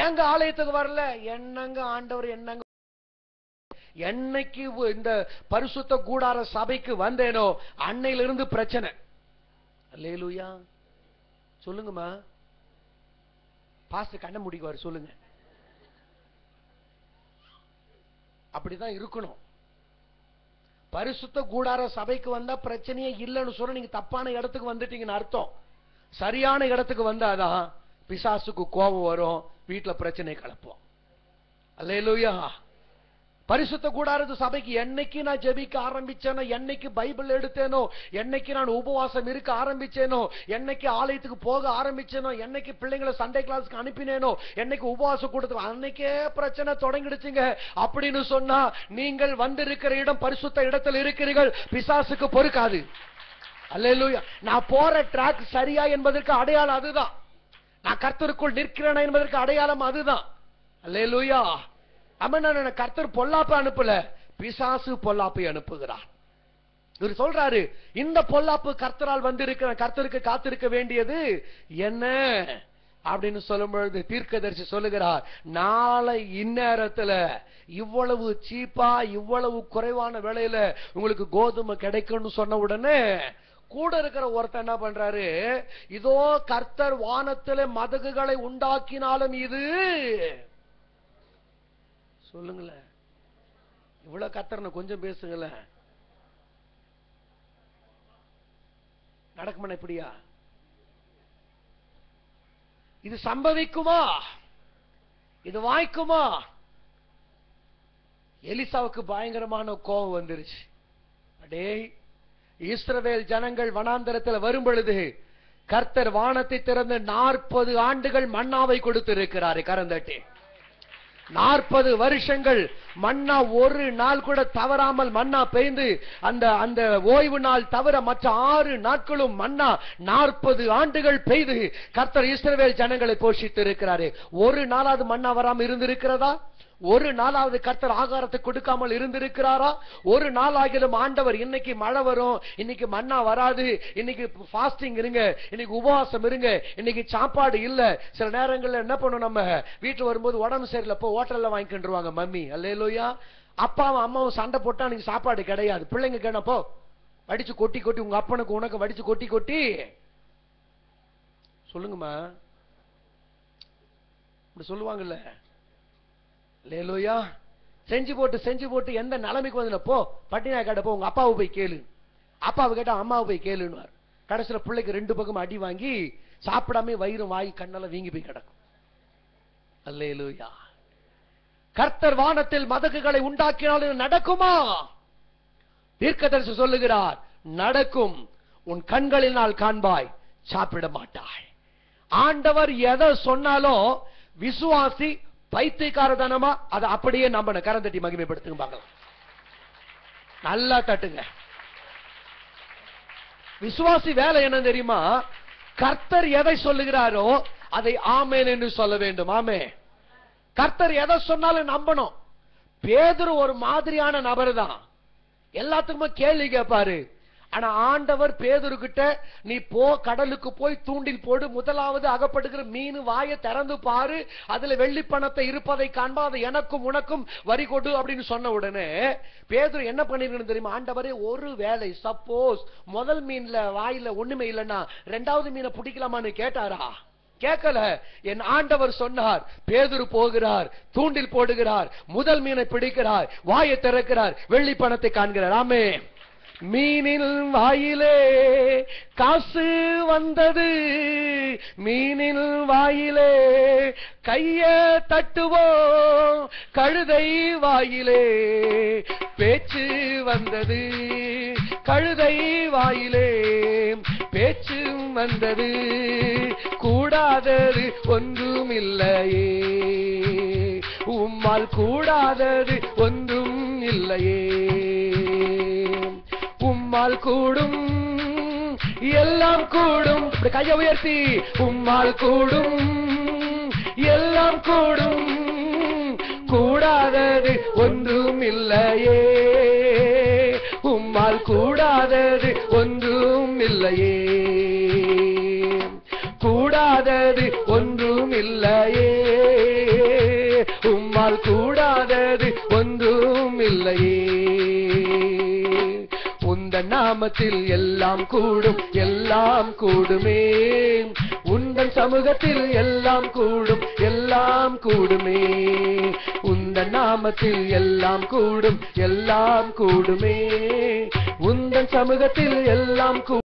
எங்க ஆலயத்துக்கு வரல, என்னங்க ஆண்டவர் என்னங்க, என்னைக்கு இந்த பரிசுத்த கூடார சபைக்கு வந்தேனோ அன்னையிலிருந்து பிரச்சனை. அல்லேலூயா. சொல்லுங்கம்மா. பாஸ்டர் கண்ண முடிக்குவார், சொல்லுங்க. அப்படிதான் இருக்கணும். பரிசுத்த கூடார சபைக்கு வந்தா பிரச்சனையே இல்லைன்னு சொல்ல நீங்க தப்பான இடத்துக்கு வந்துட்டீங்கன்னு அர்த்தம். சரியான இடத்துக்கு வந்தாதான் பிசாசுக்கு கோபம் வரும், வீட்டுல பிரச்சனை கலப்போம். அல்லேலூயா. பரிசுத்த கூடாரத்து சபைக்கு என்னைக்கு நான் ஜெபிக்க ஆரம்பிச்சேனோ, என்னைக்கு பைபிள் எடுத்தேனோ, என்னைக்கு நான் உபவாசம் இருக்க ஆரம்பிச்சேனோ, என்னைக்கு ஆலயத்துக்கு போக ஆரம்பிச்சேனோ, என்னைக்கு பிள்ளைங்களை சண்டே கிளாஸ்க்கு அனுப்பினேனோ, என்னைக்கு உபவாசம் கொடுத்து அன்னைக்கே பிரச்சனை தொடங்கிடுச்சுங்க. அப்படின்னு சொன்னா நீங்கள் வந்திருக்கிற இடம் பரிசுத்த இடத்தில் இருக்கிறீர்கள், பிசாசுக்கு பொறுக்காது. அல்லேலூயா. நான் போற ட்ராக் சரியா என்பதற்கு அடையாளம் அதுதான். நான் கர்த்தருக்குள் நிற்கிறேன் என்பதற்கு அடையாளம் அதுதான். அல்லேலூயா. கர்த்தர் பொல்லாப்பை அனுப்பல, பிசாசு பொல்லாப்பை அனுப்புகிறார். இவர் சொல்றாரு, இந்த பொல்லாப்பு கர்த்தரால் வந்திருக்கிற, கர்த்தருக்கு காத்திருக்க வேண்டியது என்ன அப்படின்னு சொல்லும் பொழுது தீர்க்கதரிசி சொல்லுகிறார், நாளை இந்நேரத்துல இவ்வளவு சீப்பா, இவ்வளவு குறைவான விலையில உங்களுக்கு கோதுமை கிடைக்கும்னு சொன்ன உடனே கூட இருக்கிற ஒருத்தர் என்ன பண்றாரு, இதோ கர்த்தர் வானத்திலே மதகுகளை உண்டாக்கினாலும் இது, சொல்லுங்களேன், இவ்வளவு கர்த்தர்னு கொஞ்சம் பேசுங்களேன். நடக்குமா இப்படியா? இது சம்பவிக்குமா? இது வாய்க்குமா? எலிசாவுக்கு பயங்கரமான கோபம் வந்துருச்சு. அடே, இஸ்ரவேல் ஜனங்கள் வனாந்தரத்தில் வரும் பொழுது கர்த்தர் வானத்தை திறந்து 40 ஆண்டுகள் மன்னாவை கொடுத்திருக்கிறார். கரந்தட்டி 40 வருஷங்கள் மன்னா ஒரு நாள் கூட தவறாமல் மன்னா பெய்ந்து, அந்த ஓய்வு நாள் தவிர மற்ற 6 நாட்களும் மன்னா 40 ஆண்டுகள் பெய்து கர்த்தர் இஸ்ரவேல் ஜனங்களை போஷித்து இருக்கிறாரு. ஒரு நாளாவது மன்னா வராமல் இருந்திருக்கிறதா? ஒரு நாளாவது கர்த்தர் ஆகாரத்தை கொடுக்காமல் இருந்திருக்கிறாரா? ஒரு நாள் ஆகிலும் ஆண்டவர் இன்னைக்கு மழை வரும், இன்னைக்கு மன்னா வராது, இன்னைக்கு ஃபாஸ்டிங் இருங்க, இன்னைக்கு உபவாசம் இருங்க, இன்னைக்கு சாப்பாடு இல்ல. சில நேரங்கள்ல என்ன பண்ணும், நம்ம வீட்டுல வரும்போது உடம்பு சரியில்லை, போ ஹோட்டல்ல வாங்கிக்கின்றுவாங்க மம்மி. அல்லேலூயா. அப்பாவும் அம்மாவும் சண்டை போட்டா அன்னைக்கு சாப்பாடு கிடையாது. பிள்ளைங்க கேட்டப்போ வடிச்சு கொட்டி கொட்டி, உங்க அப்பனுக்கு உனக்கு வடிச்சு கொட்டி கொட்டி, சொல்லுங்கம்மா, இப்படி சொல்லுவாங்கல்ல. அல்லேலூயா. செஞ்சு போட்டு எந்த நிலைமைக்கு வந்து, போ பட்டினா கேட்டப்போ உங்க அப்பாவை போய் கேளு, அப்பாவை கேட்டா அம்மாவை போய் கேளுன்னு. கடைசியில பிள்ளைக்கு 2 பக்கம் அடி வாங்கி சாப்பிடாம வயிறும் வாய் கண்ணெல்லாம் வீங்கி போய் கிடக்கும். அல்லேலூயா. கர்த்தர் வானத்தில் மதகுகளை உண்டாக்கினாலும் நடக்குமா? தீர்க்கதரிசி சொல்லுகிறார், நடக்கும். உன் கண்களினால் காண்பாய், சாப்பிட மாட்டாய். ஆண்டவர் எதை சொன்னாலும் விசுவாசி பைத்தியக்காரதனமா அதை அப்படியே நம்பணும். கரந்தட்டி மகிமைப்படுத்துங்க பார்க்கலாம். நல்லா தட்டுங்க. விசுவாசி வேலை என்ன தெரியுமா? கர்த்தர் எதை சொல்லுகிறாரோ அதை ஆமென் என்று சொல்ல வேண்டும். ஆமே. கர்த்தர் எதை சொன்னாலும் நம்பணும். பேதுரு ஒரு மாதிரியான நபர் தான், எல்லாத்துக்குமே கேள்வி கேட்பாரு. ஆனா ஆண்டவர் பேதுரு கிட்ட, நீ போ கடலுக்கு போய் தூண்டில் போடு, முதலாவது அகப்படுகிற மீன் வாயை திறந்து பாரு, அதுல வெள்ளி பணத்தை இருப்பதை காண்பா, அதை எனக்கும் உனக்கும் வரி கொடு அப்படின்னு சொன்ன உடனே பேதுரு என்ன பண்ணிருக்கணும் தெரியுமா? ஆண்டவரே, ஒரு வேளை சப்போஸ் முதல் மீன்ல வாயில ஒண்ணுமே இல்லைன்னா 2வது மீனை பிடிக்கலாமான்னு கேட்டாரா? கேட்கல. என் ஆண்டவர் சொன்னார், பேதுரு போகிறார், தூண்டில் போடுகிறார், முதல் மீனை பிடிக்கிறார், வாயை திறக்கிறார், வெள்ளி பணத்தை காண்கிறார். ஆமே. மீனின் வாயிலே காசு வந்தது, மீனின் வாயிலே கைய தட்டுவோம், கழுதை வாயிலே பேச்சு வந்தது, கழுதை வாயிலே பேச்சு வந்தது, கூடாதது ஒன்றும் இல்லையே, உம்மால் கூடாதது ஒன்றும் இல்லையே, உம்மால் கூடும் எல்லாம் கூடும். கையை உயர்த்தி, உம்மால் கூடும் எல்லாம் கூடும், கூடாதது ஒன்றும் இல்லையே, உம்மால் கூடாதது ஒன்றும் இல்லையே, கூடாதது ஒன்றும் இல்லையே. உந்தன் நாமத்தில் எல்லாம் கூடும், எல்லாம் கூடுமே. உந்தன் சமூகத்தில் எல்லாம் கூடும், எல்லாம் கூடுமே. உந்தன் நாமத்தில் எல்லாம் கூடும், எல்லாம் கூடுமே. உந்தன் சமூகத்தில் எல்லாம் கூடும்.